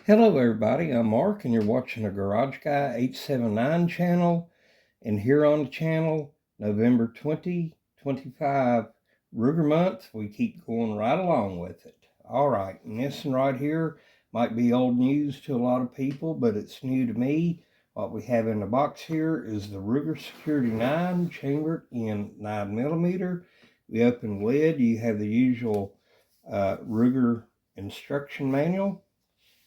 Hello everybody, I'm Mark and you're watching a Garage Guy 879 channel, and here on the channel, November 2025 Ruger month, we keep going right along with it. Alright, and this one right here might be old news to a lot of people, but it's new to me. What we have in the box here is the Ruger Security 9 chambered in 9mm. We open the lid, you have the usual Ruger instruction manual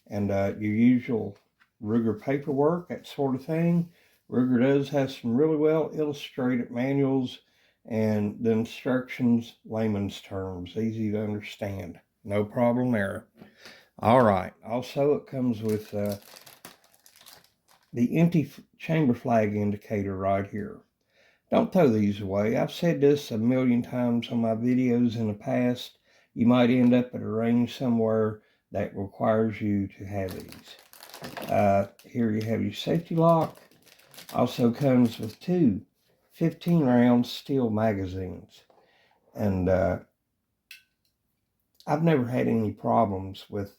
and your usual Ruger paperwork, that sort of thing. Ruger does have some really well illustrated manuals, and the instructions, layman's terms, easy to understand. No problem there. All right. Also, it comes with the empty chamber flag indicator right here. Don't throw these away. I've said this a million times on my videos in the past. You might end up at a range somewhere that requires you to have these. Here you have your safety lock. Also comes with two 15-round steel magazines. And I've never had any problems with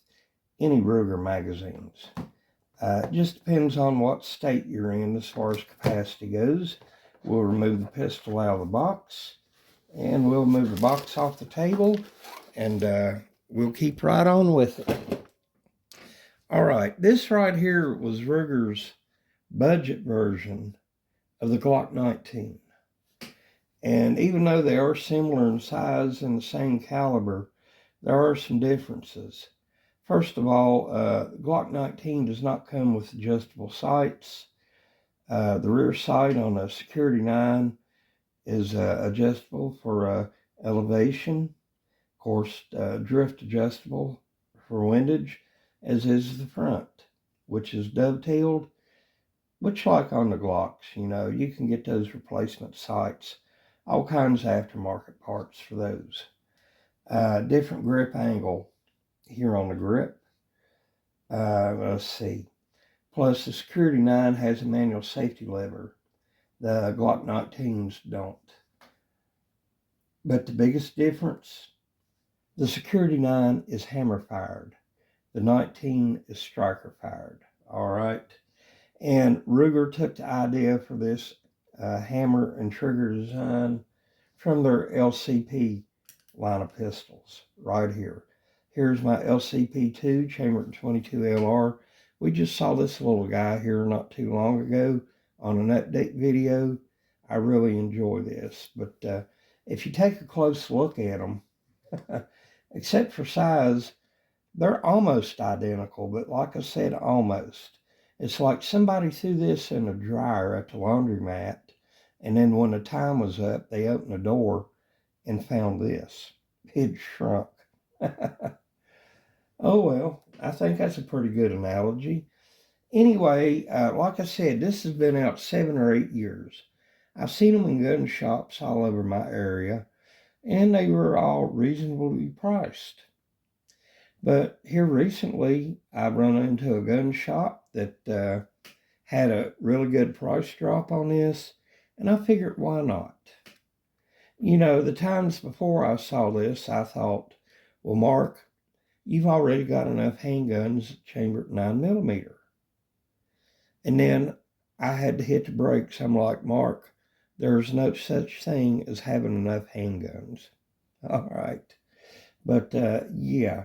any Ruger magazines. It just depends on what state you're in as far as capacity goes. We'll remove the pistol out of the box, and we'll move the box off the table, and we'll keep right on with it. All right, this right here was Ruger's budget version of the Glock 19. And even though they are similar in size and the same caliber, there are some differences. First of all, Glock 19 does not come with adjustable sights. The rear sight on a Security 9 is adjustable for elevation, of course, drift adjustable for windage, as is the front, which is dovetailed, which like on the Glocks, you can get those replacement sights, all kinds of aftermarket parts for those. Different grip angle here on the grip. Let's see. Plus, the Security 9 has a manual safety lever. The Glock 19s don't. But the biggest difference, the Security 9 is hammer fired. The 19 is striker fired. All right. And Ruger took the idea for this hammer and trigger design from their LCP line of pistols right here. Here's my LCP2 chambered 22 LR. We just saw this little guy here not too long ago on an update video. I really enjoy this, but if you take a close look at them, except for size, they're almost identical, but like I said, almost. It's like somebody threw this in a dryer at the laundromat, and then when the time was up, they opened the door and found this. It shrunk. Oh, well, I think that's a pretty good analogy. Anyway, like I said, this has been out 7 or 8 years. I've seen them in gun shops all over my area, and they were all reasonably priced. But here recently, I run into a gun shop that had a really good price drop on this, and I figured, why not? The times before I saw this, I thought, well, Mark, you've already got enough handguns chambered 9mm. And then I had to hit the brakes. I'm like, Mark, there's no such thing as having enough handguns. All right. But yeah,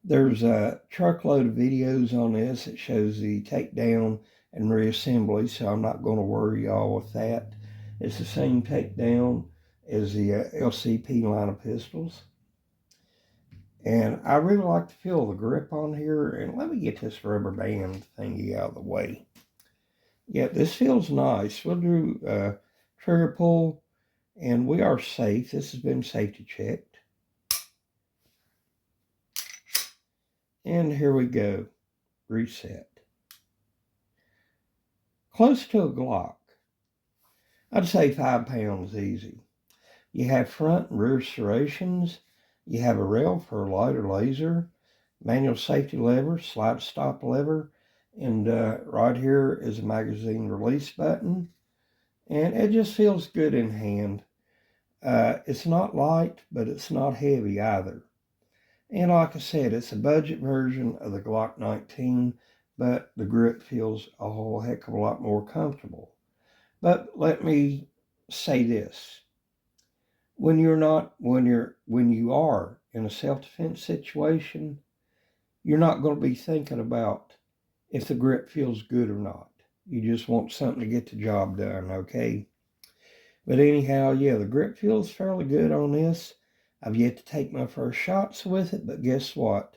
there's a truckload of videos on this that shows the takedown and reassembly, so I'm not going to worry y'all with that. It's the same takedown as the LCP line of pistols. And I really like to feel the grip on here. And let me get this rubber band thingy out of the way. Yeah, this feels nice. We'll do trigger pull, and we are safe. This has been safety checked. And here we go. Reset. Close to a Glock. I'd say 5 pounds easy. You have front and rear serrations. You have a rail for a light or laser, manual safety lever, slide stop lever, and right here is a magazine release button. And it just feels good in hand. It's not light, but it's not heavy either. And like I said, it's a budget version of the Glock 19, but the grip feels a whole heck of a lot more comfortable. But let me say this. When you are in a self-defense situation, you're not going to be thinking about if the grip feels good or not. You just want something to get the job done, okay? But anyhow, yeah, the grip feels fairly good on this. I've yet to take my first shots with it, but guess what?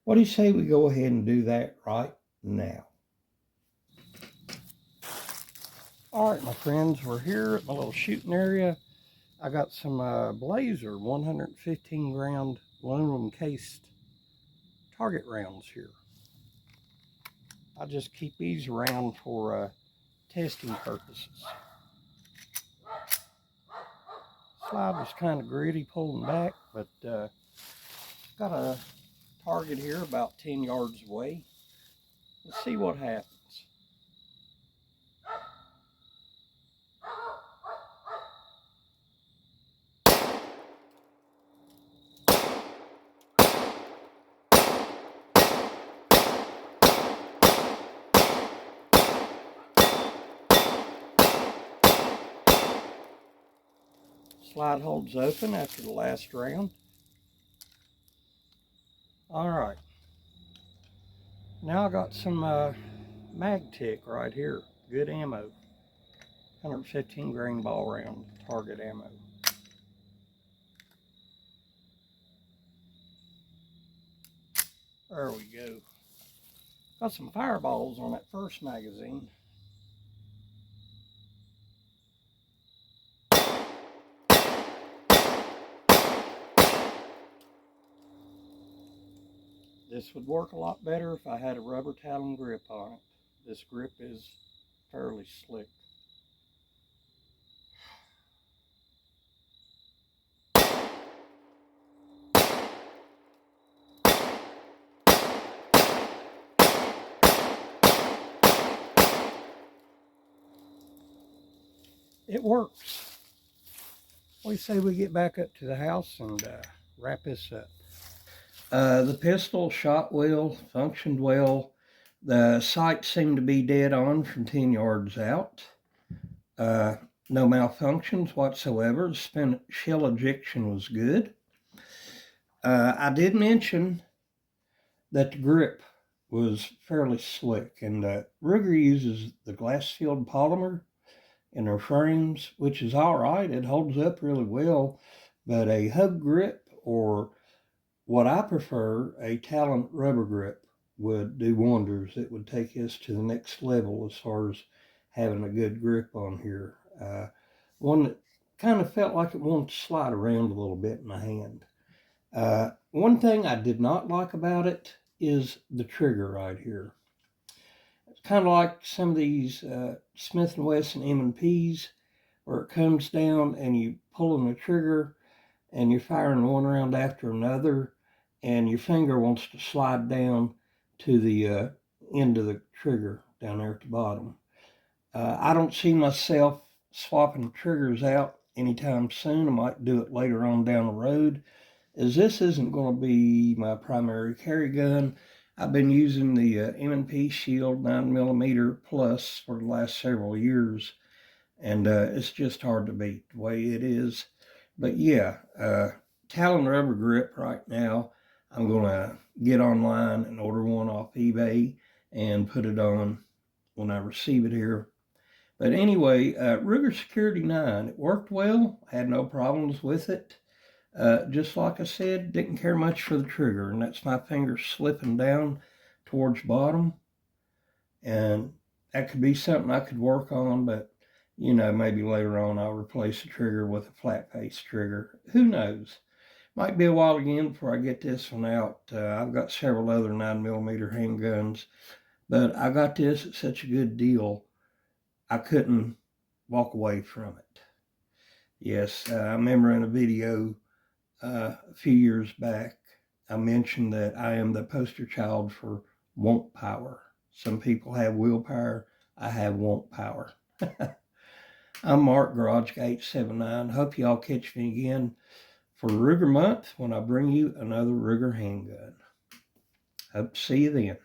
What do you say we go ahead and do that right now? All right, my friends, we're here at my little shooting area. I got some Blazer 115 round aluminum cased target rounds here. I just keep these around for testing purposes. Slide was kind of gritty pulling back, but got a target here about 10 yards away. Let's see what happens. Slide holds open after the last round. All right. Now I got some MagTech right here. Good ammo. 115 grain ball round target ammo. There we go. Got some fireballs on that first magazine. This would work a lot better if I had a rubber Talon grip on it. This grip is fairly slick. It works. We say we get back up to the house and wrap this up. The pistol shot well, functioned well. The sight seemed to be dead on from 10 yards out. No malfunctions whatsoever. The spent shell ejection was good. I did mention that the grip was fairly slick, and Ruger uses the glass-filled polymer in their frames, which is all right. It holds up really well, but a hub grip, or what I prefer, a Talon rubber grip, would do wonders. It would take us to the next level as far as having a good grip on here. One that kind of felt like it wanted to slide around a little bit in my hand. One thing I did not like about it is the trigger right here. It's kind of like some of these Smith & Wesson M&Ps, where it comes down and you pulling the trigger and you're firing one round after another, and your finger wants to slide down to the end of the trigger down there at the bottom. I don't see myself swapping triggers out anytime soon. I might do it later on down the road, as this isn't going to be my primary carry gun. I've been using the M&P Shield 9mm Plus for the last several years, and it's just hard to beat the way it is. But yeah, Talon rubber grip right now. I'm going to get online and order one off eBay and put it on when I receive it here. But anyway, Ruger Security 9, it worked well. I had no problems with it. Just like I said, didn't care much for the trigger, and that's my finger slipping down towards bottom. And that could be something I could work on, but you know, maybe later on I'll replace the trigger with a flat face trigger. Who knows? Might be a while again before I get this one out. I've got several other 9mm handguns, but I got this at such a good deal, I couldn't walk away from it. Yes, I remember in a video a few years back, I mentioned that I am the poster child for want power. Some people have willpower. I have want power. I'm Mark, GarageGate79. Hope y'all catch me again for Ruger Month when I bring you another Ruger handgun. Hope to see you then.